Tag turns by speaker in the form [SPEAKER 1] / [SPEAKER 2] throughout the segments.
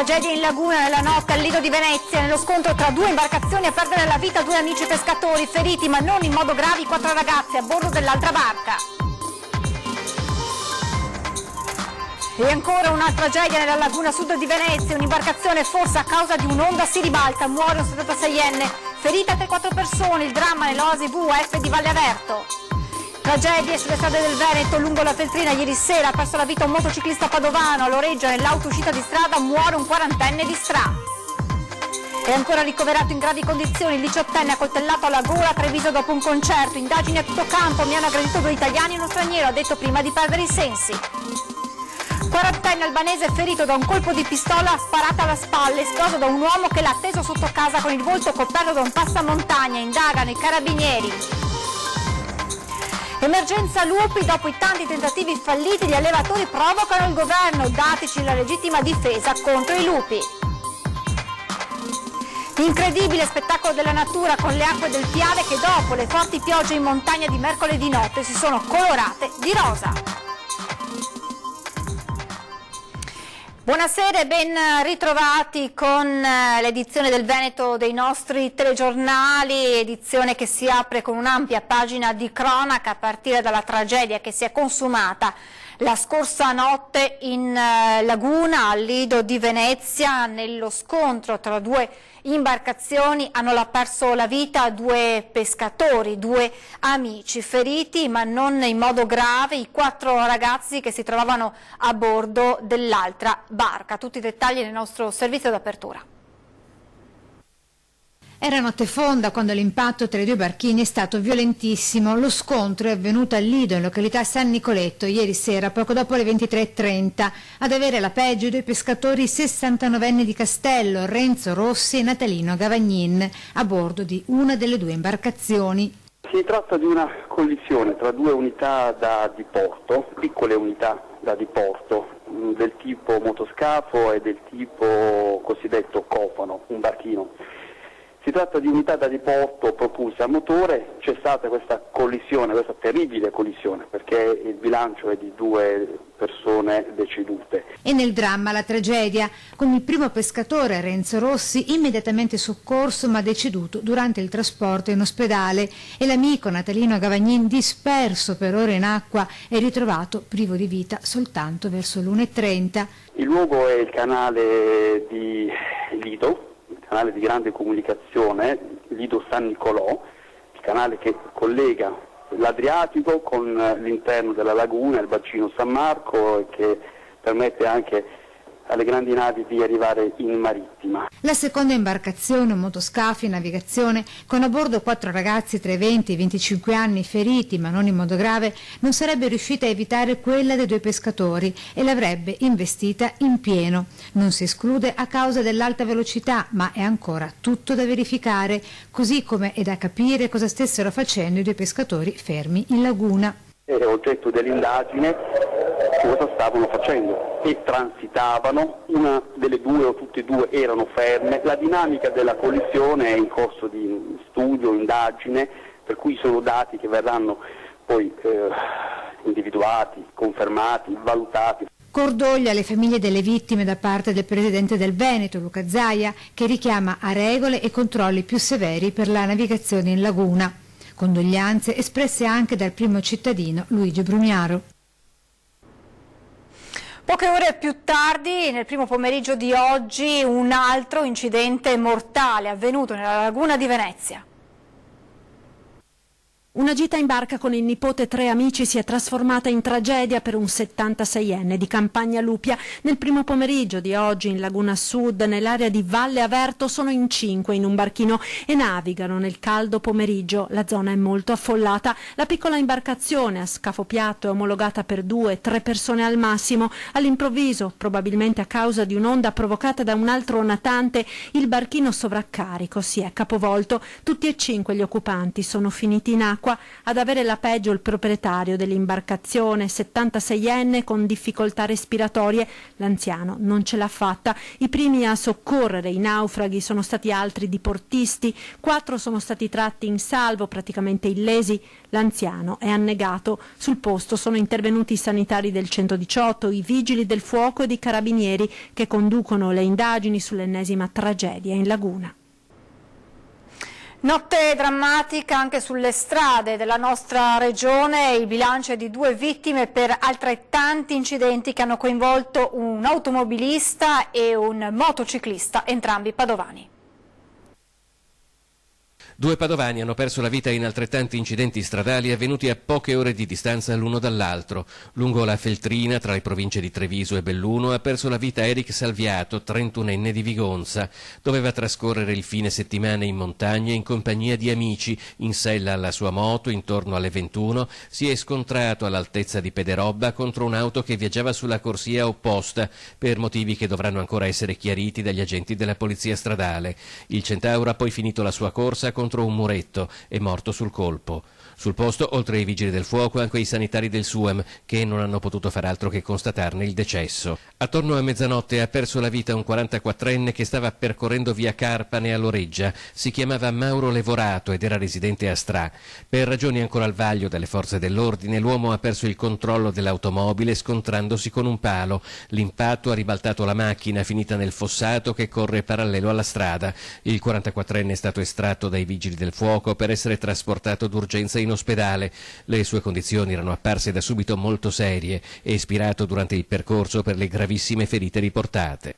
[SPEAKER 1] Tragedia in laguna nella notte al Lido di Venezia, nello scontro tra due imbarcazioni a perdere la vita due amici pescatori, feriti ma non in modo grave 4 ragazzi a bordo dell'altra barca. E ancora una tragedia nella laguna sud di Venezia, un'imbarcazione forse a causa di un'onda si ribalta, muore un 76enne, ferite altre 4 persone, il dramma nell'oasi VF di Valle Averto. Tragedie sulle strade del Veneto, lungo la Feltrina ieri sera ha perso la vita un motociclista padovano, a Loreggio nell'auto uscita di strada muore un 40enne di Stra. È ancora ricoverato in gravi condizioni il 18enne accoltellato alla gola a Treviso dopo un concerto, indagini a tutto campo, mi hanno aggredito 2 italiani e uno straniero, ha detto prima di perdere i sensi. 40enne albanese ferito da un colpo di pistola sparata alla spalla, esploso da un uomo che l'ha atteso sotto casa con il volto coperto da un passamontagna, indagano i carabinieri. Emergenza lupi, dopo i tanti tentativi falliti gli allevatori provocano il governo, dateci la legittima difesa contro i lupi. Incredibile spettacolo della natura con le acque del Piave che dopo le forti piogge in montagna di mercoledì notte si sono colorate di rosa. Buonasera e ben ritrovati con l'edizione del Veneto dei nostri telegiornali, edizione che si apre con un'ampia pagina di cronaca a partire dalla tragedia che si è consumata la scorsa notte in laguna al Lido di Venezia. Nello scontro tra 2 imbarcazioni hanno perso la vita 2 pescatori, 2 amici feriti ma non in modo grave i 4 ragazzi che si trovavano a bordo dell'altra barca. Tutti i dettagli nel nostro servizio d'apertura.
[SPEAKER 2] Era notte fonda quando l'impatto tra i 2 barchini è stato violentissimo. Lo scontro è avvenuto al Lido, in località San Nicoletto, ieri sera, poco dopo le 23:30. Ad avere la peggio i 2 pescatori 69enni di Castello, Renzo Rossi e Natalino Gavagnin, a bordo di una delle 2 imbarcazioni.
[SPEAKER 3] Si tratta di una collisione tra 2 unità da diporto, piccole unità da diporto, del tipo motoscafo e del tipo cosiddetto cofano, un barchino. Si tratta di unità da diporto propulse a motore, c'è stata questa collisione, questa terribile collisione, perché il bilancio è di 2 persone decedute.
[SPEAKER 2] E nel dramma la tragedia, con il primo pescatore Renzo Rossi immediatamente soccorso ma deceduto durante il trasporto in ospedale e l'amico Natalino Gavagnin disperso per ore in acqua e ritrovato privo di vita soltanto verso l'1:30.
[SPEAKER 3] Il luogo è il canale di Lido, canale di grande comunicazione, Lido San Nicolò, il canale che collega l'Adriatico con l'interno della laguna, il bacino San Marco, e che permette anche alle grandi navi di arrivare in marittima.
[SPEAKER 2] La seconda imbarcazione, un motoscafo in navigazione, con a bordo 4 ragazzi tra i 20 e i 25 anni feriti ma non in modo grave, non sarebbe riuscita a evitare quella dei 2 pescatori e l'avrebbe investita in pieno. Non si esclude a causa dell'alta velocità, ma è ancora tutto da verificare, così come è da capire cosa stessero facendo i 2 pescatori fermi in laguna.
[SPEAKER 3] È oggetto dell'indagine cosa stavano facendo e transitavano, una delle 2 o tutte e 2 erano ferme. La dinamica della collisione è in corso di studio, indagine, per cui sono dati che verranno poi individuati, confermati, valutati.
[SPEAKER 2] Cordoglio alle famiglie delle vittime da parte del presidente del Veneto, Luca Zaia, che richiama a regole e controlli più severi per la navigazione in laguna. Condoglianze espresse anche dal primo cittadino Luigi Brugnaro.
[SPEAKER 1] Poche ore più tardi, nel primo pomeriggio di oggi, un altro incidente mortale avvenuto nella laguna di Venezia.
[SPEAKER 4] Una gita in barca con il nipote e 3 amici si è trasformata in tragedia per un 76enne di Campagna Lupia. Nel primo pomeriggio di oggi in Laguna Sud, nell'area di Valle Averto, sono in 5 in un barchino e navigano nel caldo pomeriggio. La zona è molto affollata. La piccola imbarcazione a scafo piatto è omologata per 2-3 persone al massimo. All'improvviso, probabilmente a causa di un'onda provocata da un altro natante, il barchino sovraccarico si è capovolto. Tutti e 5 gli occupanti sono finiti in acqua. acqua ad avere la peggio il proprietario dell'imbarcazione, 76enne con difficoltà respiratorie. L'anziano non ce l'ha fatta. I primi a soccorrere i naufraghi sono stati altri diportisti. 4 sono stati tratti in salvo, praticamente illesi. L'anziano è annegato. Sul posto sono intervenuti i sanitari del 118, i vigili del fuoco ed i carabinieri che conducono le indagini sull'ennesima tragedia in laguna.
[SPEAKER 1] Notte drammatica anche sulle strade della nostra regione, il bilancio è di 2 vittime per altrettanti incidenti che hanno coinvolto un automobilista e un motociclista, entrambi padovani.
[SPEAKER 5] 2 padovani hanno perso la vita in altrettanti incidenti stradali avvenuti a poche ore di distanza l'uno dall'altro. Lungo la Feltrina, tra le province di Treviso e Belluno, ha perso la vita Eric Salviato, 31enne di Vigonza. Doveva trascorrere il fine settimana in montagna in compagnia di amici. In sella alla sua moto, intorno alle 21, si è scontrato all'altezza di Pederobba contro un'auto che viaggiava sulla corsia opposta, per motivi che dovranno ancora essere chiariti dagli agenti della polizia stradale. Il Centauro ha poi finito la sua corsa contro un muretto, è morto sul colpo. Sul posto, oltre ai vigili del fuoco, anche i sanitari del SUEM, che non hanno potuto far altro che constatarne il decesso. Attorno a mezzanotte ha perso la vita un 44enne che stava percorrendo via Carpane a Loreggia. Si chiamava Mauro Levorato ed era residente a Stra. Per ragioni ancora al vaglio delle forze dell'ordine, l'uomo ha perso il controllo dell'automobile scontrandosi con un palo. L'impatto ha ribaltato la macchina, finita nel fossato che corre parallelo alla strada. Il 44enne è stato estratto dai vigili del fuoco per essere trasportato d'urgenza in ospedale. Le sue condizioni erano apparse da subito molto serie. È espirato durante il percorso per le gravissime ferite riportate.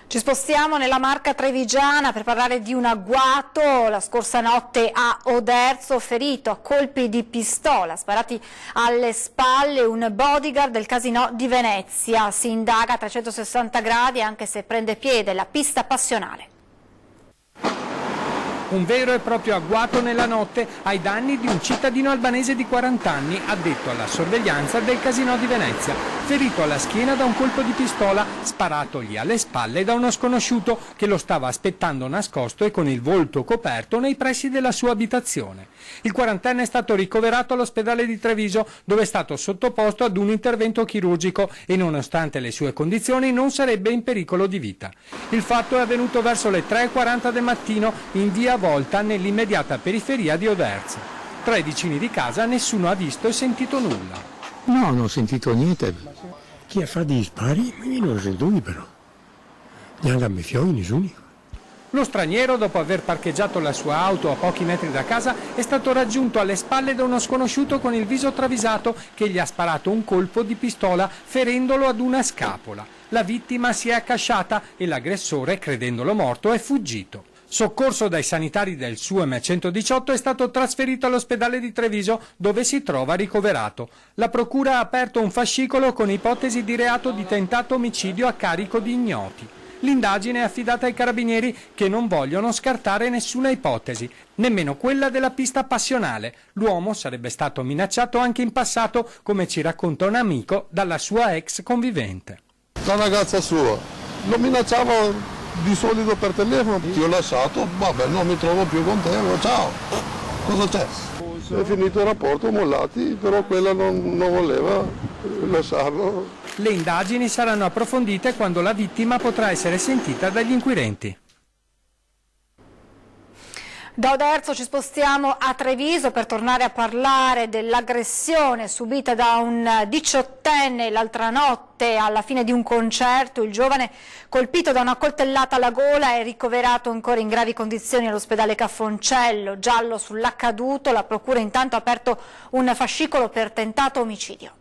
[SPEAKER 1] Ci spostiamo nella Marca trevigiana per parlare di un agguato la scorsa notte a Oderzo, ferito a colpi di pistola sparati alle spalle un bodyguard del Casinò di Venezia. Si indaga a 360 gradi anche se prende piede la pista passionale.
[SPEAKER 6] Un vero e proprio agguato nella notte ai danni di un cittadino albanese di 40 anni addetto alla sorveglianza del Casinò di Venezia, ferito alla schiena da un colpo di pistola sparatogli alle spalle da uno sconosciuto che lo stava aspettando nascosto e con il volto coperto nei pressi della sua abitazione. Il 40enne è stato ricoverato all'ospedale di Treviso, dove è stato sottoposto ad un intervento chirurgico e nonostante le sue condizioni non sarebbe in pericolo di vita. Il fatto è avvenuto verso le 3:40 del mattino in via Volta nell'immediata periferia di Oderzo. Tra i vicini di casa nessuno ha visto e sentito nulla.
[SPEAKER 7] No, non ho sentito niente. Chi ha fatto gli spari? Io non ho sentito però. Neanche a me fiori, nessuno.
[SPEAKER 6] Lo straniero, dopo aver parcheggiato la sua auto a pochi metri da casa, è stato raggiunto alle spalle da uno sconosciuto con il viso travisato che gli ha sparato un colpo di pistola ferendolo ad una scapola. La vittima si è accasciata e l'aggressore, credendolo morto, è fuggito. Soccorso dai sanitari del SUEM 118 è stato trasferito all'ospedale di Treviso dove si trova ricoverato. La procura ha aperto un fascicolo con ipotesi di reato di tentato omicidio a carico di ignoti. L'indagine è affidata ai carabinieri che non vogliono scartare nessuna ipotesi, nemmeno quella della pista passionale. L'uomo sarebbe stato minacciato anche in passato, come ci racconta un amico, dalla sua ex convivente.
[SPEAKER 8] La ragazza sua lo minacciava di solito per telefono, ti ho lasciato, vabbè non mi trovo più con te, ciao, cosa c'è? È finito il rapporto, mollati, però quella non voleva lasciarlo.
[SPEAKER 6] Le indagini saranno approfondite quando la vittima potrà essere sentita dagli inquirenti.
[SPEAKER 1] Da Oderzo ci spostiamo a Treviso per tornare a parlare dell'aggressione subita da un 18enne l'altra notte alla fine di un concerto. Il giovane, colpito da una coltellata alla gola, è ricoverato ancora in gravi condizioni all'ospedale Cafoncello. Giallo sull'accaduto, la procura intanto ha aperto un fascicolo per tentato omicidio.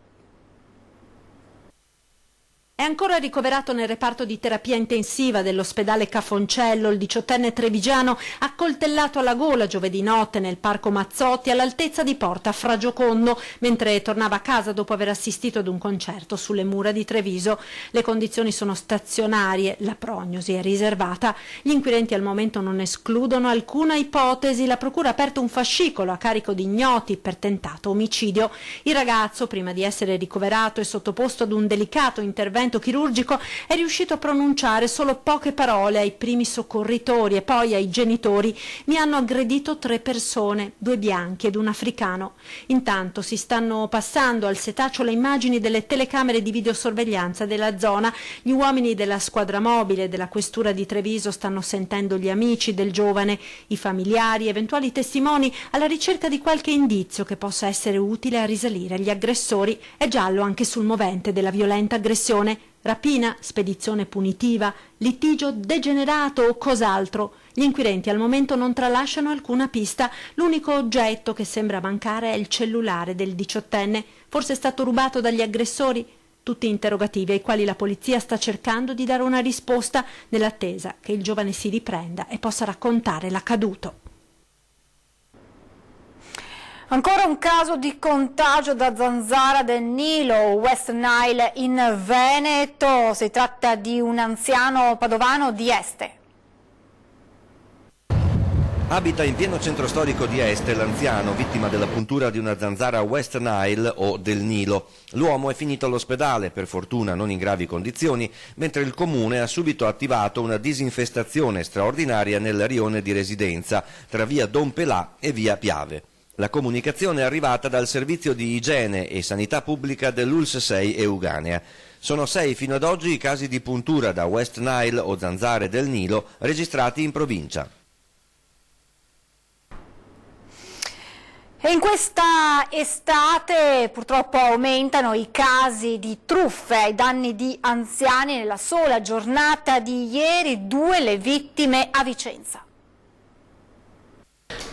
[SPEAKER 4] È ancora ricoverato nel reparto di terapia intensiva dell'ospedale Cafoncello il 18enne trevigiano accoltellato alla gola giovedì notte nel parco Mazzotti all'altezza di Porta Fragiocondo mentre tornava a casa dopo aver assistito ad un concerto sulle mura di Treviso. Le condizioni sono stazionarie, la prognosi è riservata. Gli inquirenti al momento non escludono alcuna ipotesi. La procura ha aperto un fascicolo a carico di ignoti per tentato omicidio. Il ragazzo, prima di essere ricoverato e sottoposto ad un delicato intervento intervento chirurgico, è riuscito a pronunciare solo poche parole ai primi soccorritori e poi ai genitori. Mi hanno aggredito 3 persone, 2 bianchi ed un africano. Intanto si stanno passando al setaccio le immagini delle telecamere di videosorveglianza della zona. Gli uomini della squadra mobile della questura di Treviso stanno sentendo gli amici del giovane, i familiari, eventuali testimoni, alla ricerca di qualche indizio che possa essere utile a risalire agli aggressori. È giallo anche sul movente della violenta aggressione. Rapina, spedizione punitiva, litigio degenerato o cos'altro. Gli inquirenti al momento non tralasciano alcuna pista. L'unico oggetto che sembra mancare è il cellulare del 18enne. Forse è stato rubato dagli aggressori? Tutti interrogativi ai quali la polizia sta cercando di dare una risposta nell'attesa che il giovane si riprenda e possa raccontare l'accaduto.
[SPEAKER 1] Ancora un caso di contagio da zanzara del Nilo, West Nile in Veneto. Si tratta di un anziano padovano di Este.
[SPEAKER 9] Abita in pieno centro storico di Este l'anziano, vittima della puntura di una zanzara West Nile o del Nilo. L'uomo è finito all'ospedale, per fortuna non in gravi condizioni, mentre il comune ha subito attivato una disinfestazione straordinaria nel rione di residenza, tra via Don Pelà e via Piave. La comunicazione è arrivata dal servizio di igiene e sanità pubblica dell'ULSS 6 Euganea. Sono 6 fino ad oggi i casi di puntura da West Nile o zanzare del Nilo registrati in provincia.
[SPEAKER 1] E in questa estate purtroppo aumentano i casi di truffe ai danni di anziani. Nella sola giornata di ieri 2 le vittime a Vicenza.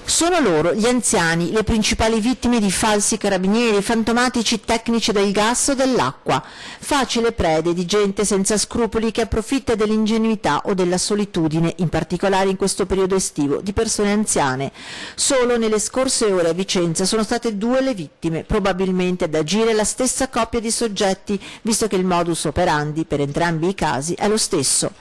[SPEAKER 10] Sono loro, gli anziani, le principali vittime di falsi carabinieri, fantomatici tecnici del gas o dell'acqua, facile prede di gente senza scrupoli che approfitta dell'ingenuità o della solitudine, in particolare in questo periodo estivo, di persone anziane. Solo nelle scorse ore a Vicenza sono state 2 le vittime, probabilmente ad agire la stessa coppia di soggetti, visto che il modus operandi per entrambi i casi è lo stesso.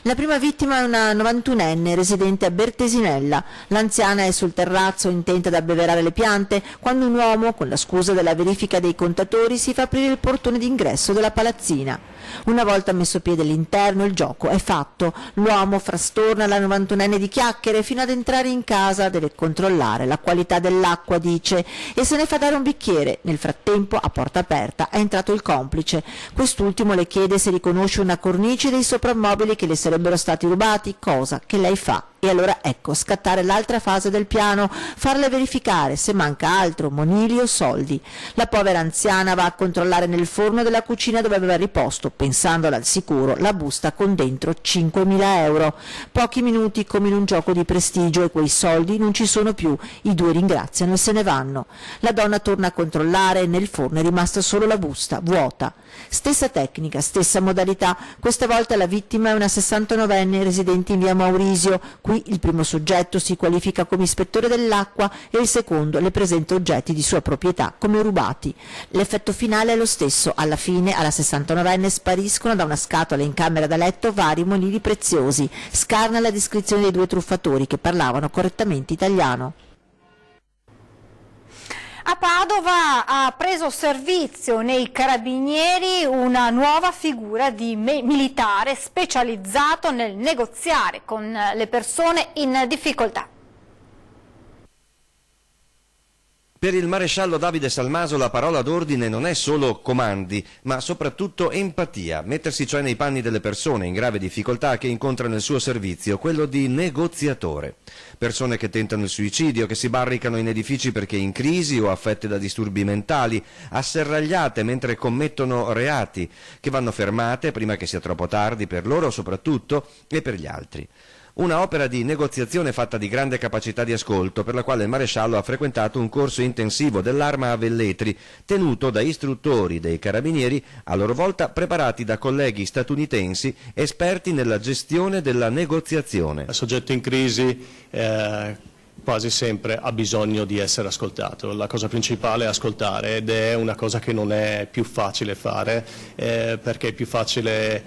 [SPEAKER 10] La prima vittima è una 91enne residente a Bertesinella. L'anziana è sul terrazzo intenta ad abbeverare le piante quando un uomo, con la scusa della verifica dei contatori, si fa aprire il portone d'ingresso della palazzina. Una volta messo piede all'interno il gioco è fatto. L'uomo frastorna la 91enne di chiacchiere fino ad entrare in casa. Deve controllare la qualità dell'acqua, dice, e se ne fa dare un bicchiere. Nel frattempo, a porta aperta, è entrato il complice. Quest'ultimo le chiede se riconosce una cornice dei soprammobili che le sarebbero stati rubati, cosa che lei fa. E allora ecco scattare l'altra fase del piano, farle verificare se manca altro, monili o soldi. La povera anziana va a controllare nel forno della cucina dove aveva riposto, pensandola al sicuro, la busta con dentro 5.000 euro. Pochi minuti come in un gioco di prestigio e quei soldi non ci sono più. I 2 ringraziano e se ne vanno. La donna torna a controllare e nel forno è rimasta solo la busta, vuota. Stessa tecnica, stessa modalità. Questa volta la vittima è una 69enne residente in via Maurisio. Qui il primo soggetto si qualifica come ispettore dell'acqua e il secondo le presenta oggetti di sua proprietà come rubati. L'effetto finale è lo stesso. Alla fine alla 69enne spariscono da una scatola in camera da letto vari monili preziosi. Scarna la descrizione dei 2 truffatori che parlavano correttamente italiano.
[SPEAKER 1] A Padova ha preso servizio nei Carabinieri una nuova figura di militare specializzato nel negoziare con le persone in difficoltà.
[SPEAKER 9] Per il maresciallo Davide Salmaso la parola d'ordine non è solo comandi, ma soprattutto empatia, mettersi cioè nei panni delle persone in grave difficoltà che incontrano il suo servizio, quello di negoziatore. Persone che tentano il suicidio, che si barricano in edifici perché in crisi o affette da disturbi mentali, asserragliate mentre commettono reati, che vanno fermate prima che sia troppo tardi per loro soprattutto e per gli altri. Una opera di negoziazione fatta di grande capacità di ascolto, per la quale il maresciallo ha frequentato un corso intensivo dell'arma a Velletri, tenuto da istruttori dei carabinieri, a loro volta preparati da colleghi statunitensi esperti nella gestione della negoziazione.
[SPEAKER 11] Soggetto in crisi quasi sempre ha bisogno di essere ascoltato. La cosa principale è ascoltare, ed è una cosa che non è più facile fare, perché è più facile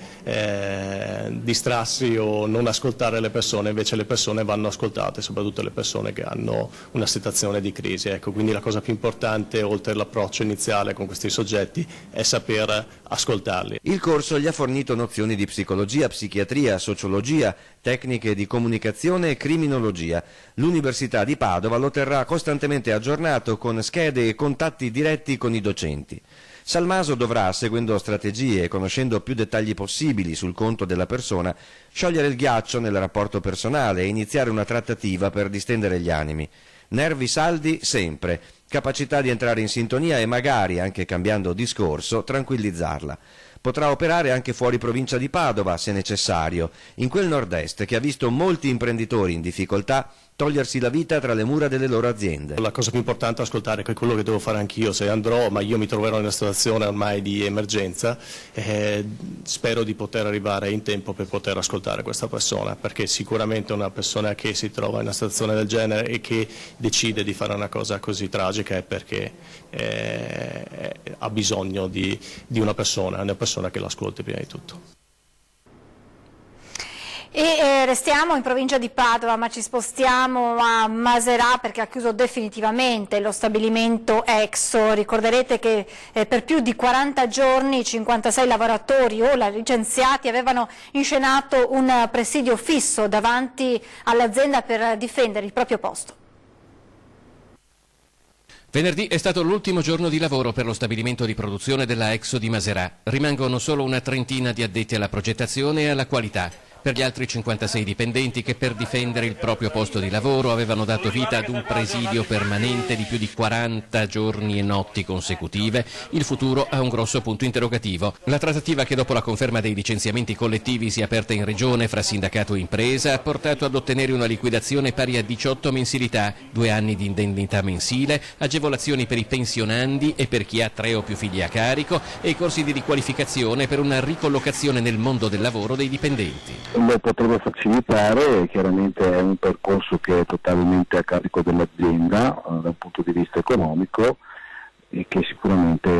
[SPEAKER 11] distrarsi o non ascoltare le persone, invece le persone vanno ascoltate, soprattutto le persone che hanno una situazione di crisi. Ecco, quindi la cosa più importante, oltre all'approccio iniziale con questi soggetti, è saper ascoltarli.
[SPEAKER 9] Il corso gli ha fornito nozioni di psicologia, psichiatria, sociologia, tecniche di comunicazione e criminologia. L'Università di Padova lo terrà costantemente aggiornato con schede e contatti diretti con i docenti. Salmaso dovrà, seguendo strategie e conoscendo più dettagli possibili sul conto della persona, sciogliere il ghiaccio nel rapporto personale e iniziare una trattativa per distendere gli animi. Nervi saldi sempre, capacità di entrare in sintonia e magari, anche cambiando discorso, tranquillizzarla. Potrà operare anche fuori provincia di Padova, se necessario, in quel nord-est che ha visto molti imprenditori in difficoltà togliersi la vita tra le mura delle loro aziende.
[SPEAKER 11] La cosa più importante è ascoltare, che è quello che devo fare anch'io se andrò, ma io mi troverò in una situazione ormai di emergenza. Spero di poter arrivare in tempo per poter ascoltare questa persona, perché sicuramente una persona che si trova in una situazione del genere e che decide di fare una cosa così tragica è perché ha bisogno di una persona che l'ascolti prima di tutto.
[SPEAKER 1] E restiamo in provincia di Padova, ma ci spostiamo a Maserà perché ha chiuso definitivamente lo stabilimento Exo. Ricorderete che per più di 40 giorni 56 lavoratori o licenziati avevano inscenato un presidio fisso davanti all'azienda per difendere il proprio posto.
[SPEAKER 5] Venerdì è stato l'ultimo giorno di lavoro per lo stabilimento di produzione della Exo di Maserà. Rimangono solo una trentina di addetti alla progettazione e alla qualità. Per gli altri 56 dipendenti che per difendere il proprio posto di lavoro avevano dato vita ad un presidio permanente di più di 40 giorni e notti consecutive, il futuro ha un grosso punto interrogativo. La trattativa che dopo la conferma dei licenziamenti collettivi si è aperta in regione fra sindacato e impresa ha portato ad ottenere una liquidazione pari a 18 mensilità, 2 anni di indennità mensile, agevolazioni per i pensionandi e per chi ha 3 o più figli a carico e i corsi di riqualificazione per una ricollocazione nel mondo del lavoro dei dipendenti.
[SPEAKER 12] Lo potrebbe facilitare, chiaramente è un percorso che è totalmente a carico dell'azienda da un punto di vista economico e che sicuramente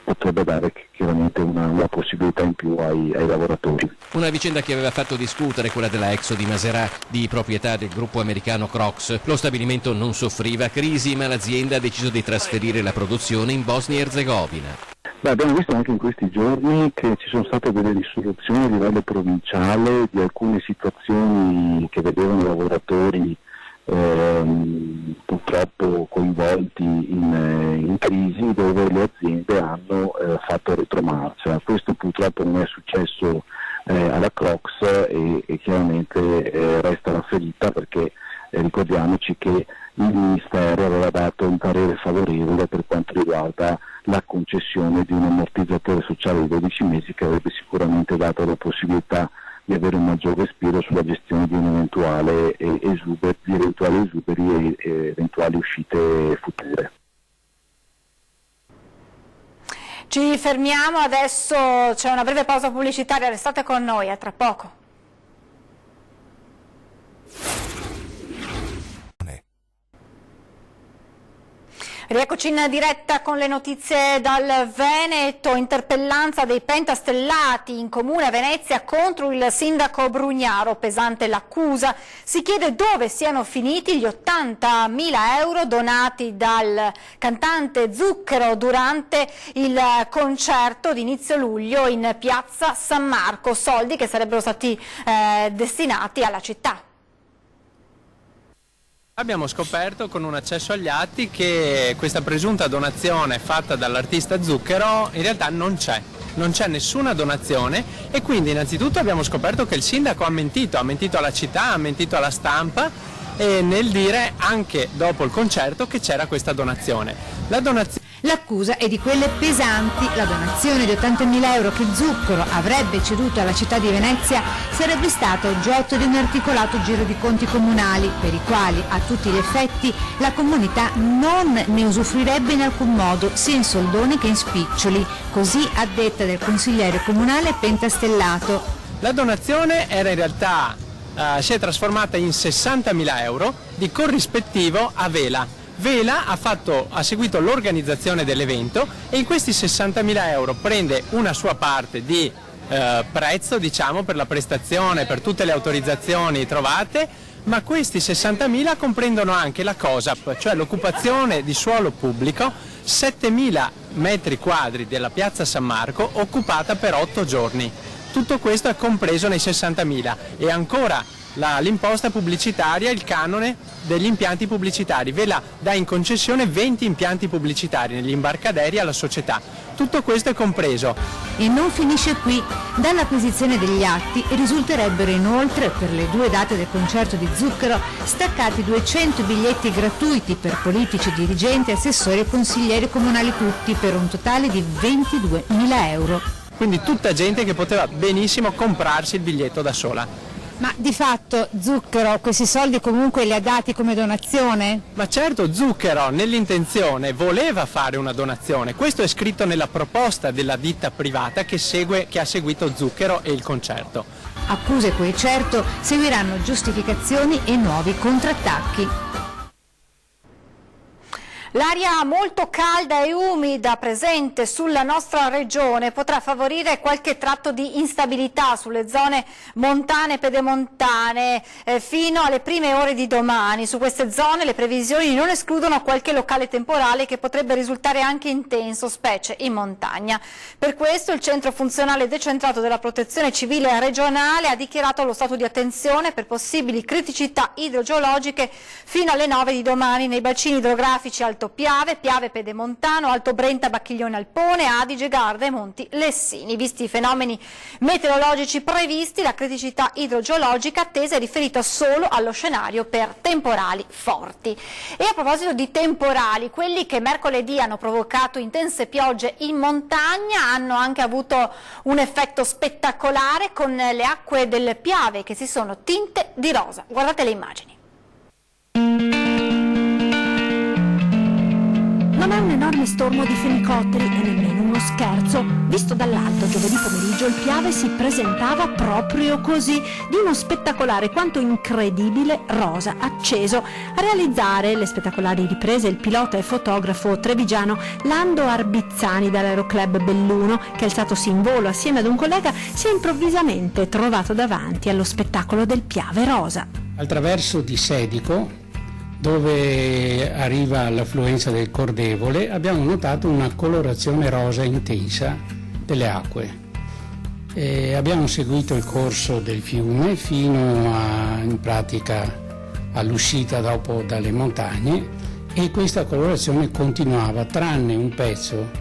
[SPEAKER 12] potrebbe dare chiaramente una possibilità in più ai lavoratori.
[SPEAKER 5] Una vicenda che aveva fatto discutere quella della Exo di Maserà, di proprietà del gruppo americano Crocs. Lo stabilimento non soffriva crisi, ma l'azienda ha deciso di trasferire la produzione in Bosnia e Erzegovina.
[SPEAKER 12] Abbiamo visto anche in questi giorni che ci sono state delle risoluzioni a livello provinciale di alcune situazioni che vedevano i lavoratori purtroppo coinvolti in crisi, dove le aziende hanno fatto retromarcia. Questo purtroppo non è successo alla Crocs e chiaramente resta la ferita, perché ricordiamoci che il Ministero aveva dato un parere favorevole per quanto riguarda la concessione di un ammortizzatore sociale di 12 mesi che avrebbe sicuramente dato la possibilità di avere un maggior respiro sulla gestione di un eventuali esuberi e eventuali uscite future.
[SPEAKER 1] Ci fermiamo, adesso c'è una breve pausa pubblicitaria, restate con noi, a tra poco. Rieccoci in diretta con le notizie dal Veneto. Interpellanza dei pentastellati in comune a Venezia contro il sindaco Brugnaro. Pesante l'accusa. Si chiede dove siano finiti gli 80.000 euro donati dal cantante Zucchero durante il concerto di inizio luglio in piazza San Marco. Soldi che sarebbero stati destinati alla città.
[SPEAKER 6] Abbiamo scoperto con un accesso agli atti che questa presunta donazione fatta dall'artista Zucchero in realtà non c'è nessuna donazione, e quindi innanzitutto abbiamo scoperto che il sindaco ha mentito alla città, ha mentito alla stampa nel dire anche dopo il concerto che c'era questa donazione.
[SPEAKER 2] L'accusa è di quelle pesanti. La donazione di 80.000 euro che Zucchero avrebbe ceduto alla città di Venezia sarebbe stata oggetto di un articolato giro di conti comunali, per i quali a tutti gli effetti la comunità non ne usufruirebbe in alcun modo, sia in soldoni che in spiccioli, così a detta del consigliere comunale Pentastellato.
[SPEAKER 6] La donazione era in realtà si è trasformata in 60.000 euro di corrispettivo a Vela. Vela ha seguito l'organizzazione dell'evento e in questi 60.000 euro prende una sua parte di prezzo, diciamo, per la prestazione, per tutte le autorizzazioni trovate, ma questi 60.000 comprendono anche la COSAP, cioè l'occupazione di suolo pubblico, 7.000 metri quadri della piazza San Marco occupata per 8 giorni. Tutto questo è compreso nei 60.000 e ancora l'imposta pubblicitaria, il canone degli impianti pubblicitari. Vela dà in concessione 20 impianti pubblicitari negli imbarcaderi alla società. Tutto questo è compreso.
[SPEAKER 2] E non finisce qui. Dall'acquisizione degli atti risulterebbero inoltre, per le 2 date del concerto di Zucchero, staccati 200 biglietti gratuiti per politici, dirigenti, assessori e consiglieri comunali tutti, per un totale di 22.000 euro.
[SPEAKER 6] Quindi tutta gente che poteva benissimo comprarsi il biglietto da sola.
[SPEAKER 2] Ma di fatto Zucchero questi soldi comunque li ha dati come donazione?
[SPEAKER 6] Ma certo, Zucchero nell'intenzione voleva fare una donazione, questo è scritto nella proposta della ditta privata che ha seguito Zucchero e il concerto.
[SPEAKER 2] Accuse cui certo seguiranno giustificazioni e nuovi contrattacchi.
[SPEAKER 1] L'aria molto calda e umida presente sulla nostra regione potrà favorire qualche tratto di instabilità sulle zone montane e pedemontane fino alle prime ore di domani. Su queste zone le previsioni non escludono qualche locale temporale che potrebbe risultare anche intenso, specie in montagna. Per questo il Centro Funzionale Decentrato della Protezione Civile Regionale ha dichiarato lo stato di attenzione per possibili criticità idrogeologiche fino alle 9 di domani nei bacini idrografici Alto Piave, Piave Pedemontano, Alto Brenta, Bacchiglione Alpone, Adige, Garda e Monti Lessini. Visti i fenomeni meteorologici previsti, la criticità idrogeologica attesa è riferita solo allo scenario per temporali forti. E a proposito di temporali, quelli che mercoledì hanno provocato intense piogge in montagna hanno anche avuto un effetto spettacolare con le acque del Piave che si sono tinte di rosa. Guardate le immagini.
[SPEAKER 4] Non è un enorme stormo di fenicotteri e nemmeno uno scherzo. Visto dall'alto, giovedì pomeriggio il Piave si presentava proprio così, di uno spettacolare quanto incredibile rosa acceso. A realizzare le spettacolari riprese il pilota e fotografo trevigiano Lando Arbizzani dall'Aeroclub Belluno, che alzatosi in volo assieme ad un collega si è improvvisamente trovato davanti allo spettacolo del Piave rosa.
[SPEAKER 7] Al traverso di Sedico, dove arriva l'affluenza del Cordevole, abbiamo notato una colorazione rosa intensa delle acque. Abbiamo seguito il corso del fiume fino in pratica all'uscita dopo dalle montagne e questa colorazione continuava, tranne un pezzo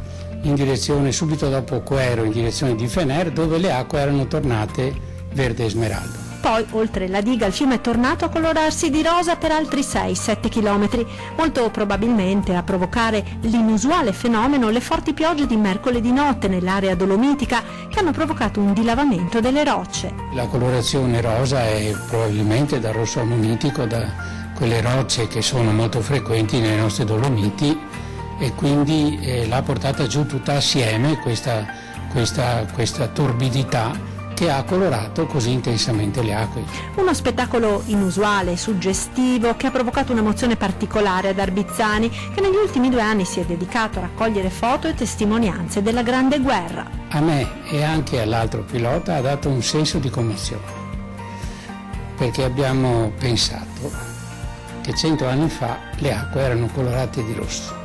[SPEAKER 7] in direzione subito dopo Quero, in direzione di Fener, dove le acque erano tornate verde smeraldo.
[SPEAKER 4] Poi, oltre la diga, il fiume è tornato a colorarsi di rosa per altri 6-7 chilometri. Molto probabilmente a provocare l'inusuale fenomeno le forti piogge di mercoledì notte nell'area dolomitica che hanno provocato un dilavamento delle rocce.
[SPEAKER 7] La colorazione rosa è probabilmente da rosso ammonitico, da quelle rocce che sono molto frequenti nelle nostre Dolomiti e quindi l'ha portata giù tutta assieme questa torbidità che ha colorato così intensamente le acque.
[SPEAKER 4] Uno spettacolo inusuale, suggestivo, che ha provocato un'emozione particolare ad Arbizzani, che negli ultimi 2 anni si è dedicato a raccogliere foto e testimonianze della Grande Guerra.
[SPEAKER 7] A me e anche all'altro pilota ha dato un senso di commozione, perché abbiamo pensato che 100 anni fa le acque erano colorate di rosso.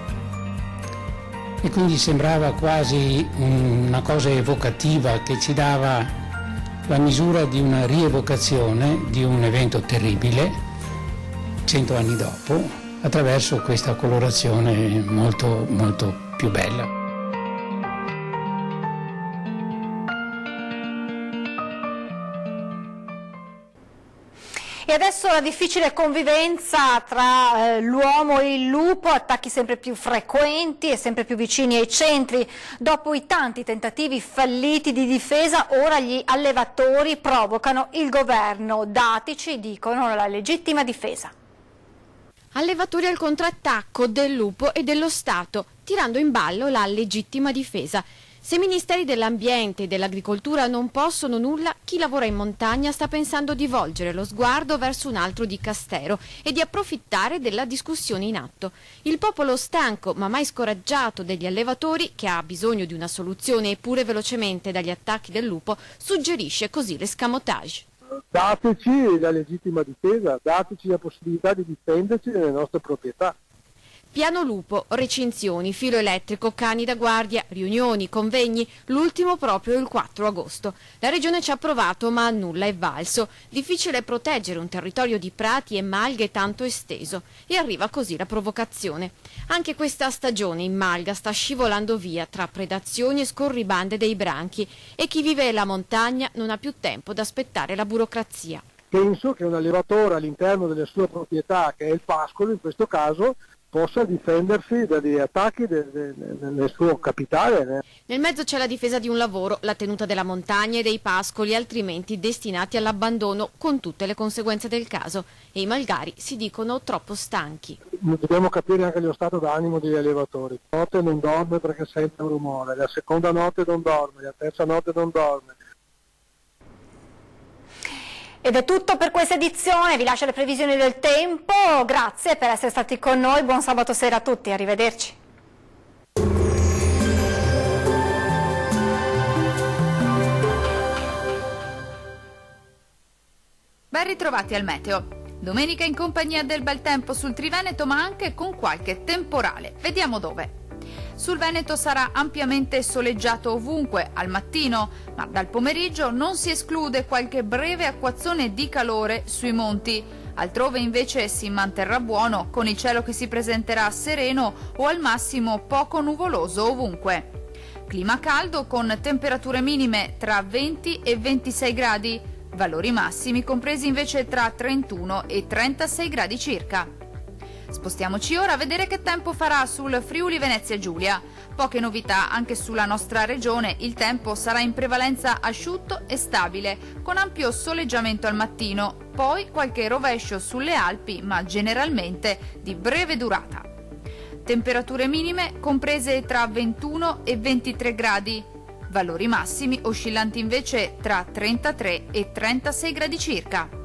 [SPEAKER 7] E quindi sembrava quasi una cosa evocativa che ci dava la misura di una rievocazione di un evento terribile 100 anni dopo attraverso questa colorazione molto molto più bella.
[SPEAKER 1] E adesso la difficile convivenza tra l'uomo e il lupo, attacchi sempre più frequenti e sempre più vicini ai centri. Dopo i tanti tentativi falliti di difesa, ora gli allevatori provocano il governo. Dati ci dicono la legittima difesa.
[SPEAKER 13] Allevatori al contrattacco del lupo e dello Stato, tirando in ballo la legittima difesa. Se i ministeri dell'ambiente e dell'agricoltura non possono nulla, chi lavora in montagna sta pensando di volgere lo sguardo verso un altro dicastero e di approfittare della discussione in atto. Il popolo stanco ma mai scoraggiato degli allevatori, che ha bisogno di una soluzione eppure velocemente dagli attacchi del lupo, suggerisce così l'escamotage.
[SPEAKER 14] Dateci la legittima difesa, dateci la possibilità di difenderci nelle nostre proprietà.
[SPEAKER 13] Piano lupo, recinzioni, filo elettrico, cani da guardia, riunioni, convegni, l'ultimo proprio il 4 agosto. La Regione ci ha provato ma a nulla è valso. Difficile proteggere un territorio di prati e malghe tanto esteso. E arriva così la provocazione. Anche questa stagione in malga sta scivolando via tra predazioni e scorribande dei branchi e chi vive la montagna non ha più tempo da aspettare la burocrazia.
[SPEAKER 14] Penso che un allevatore all'interno delle sue proprietà, che è il pascolo in questo caso, possa difendersi dagli attacchi nel suo capitale.
[SPEAKER 13] Nel mezzo c'è la difesa di un lavoro, la tenuta della montagna e dei pascoli altrimenti destinati all'abbandono con tutte le conseguenze del caso e i malgari si dicono troppo stanchi.
[SPEAKER 14] Dobbiamo capire anche lo stato d'animo degli allevatori. La notte non dorme perché sente un rumore, la seconda notte non dorme, la terza notte non dorme.
[SPEAKER 1] Ed è tutto per questa edizione, vi lascio le previsioni del tempo, grazie per essere stati con noi, buon sabato sera a tutti, arrivederci.
[SPEAKER 15] Ben ritrovati al meteo. Domenica in compagnia del bel tempo sul Triveneto ma anche con qualche temporale, vediamo dove. Sul Veneto sarà ampiamente soleggiato ovunque al mattino, ma dal pomeriggio non si esclude qualche breve acquazzone di calore sui monti. Altrove invece si manterrà buono, con il cielo che si presenterà sereno o al massimo poco nuvoloso ovunque. Clima caldo con temperature minime tra 20 e 26 gradi, valori massimi compresi invece tra 31 e 36 gradi circa. Spostiamoci ora a vedere che tempo farà sul Friuli Venezia Giulia. Poche novità anche sulla nostra regione, il tempo sarà in prevalenza asciutto e stabile, con ampio soleggiamento al mattino, poi qualche rovescio sulle Alpi, ma generalmente di breve durata. Temperature minime comprese tra 21 e 23 gradi, valori massimi oscillanti invece tra 33 e 36 gradi circa.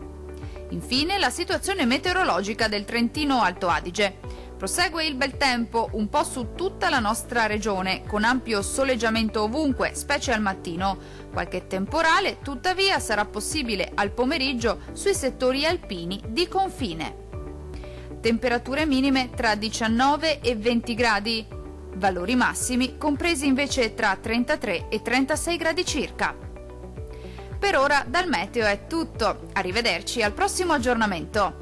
[SPEAKER 15] Infine la situazione meteorologica del Trentino Alto Adige. Prosegue il bel tempo un po' su tutta la nostra regione, con ampio soleggiamento ovunque, specie al mattino. Qualche temporale, tuttavia, sarà possibile al pomeriggio sui settori alpini di confine. Temperature minime tra 19 e 20 gradi, valori massimi compresi invece tra 33 e 36 gradi circa. Per ora dal meteo è tutto, arrivederci al prossimo aggiornamento.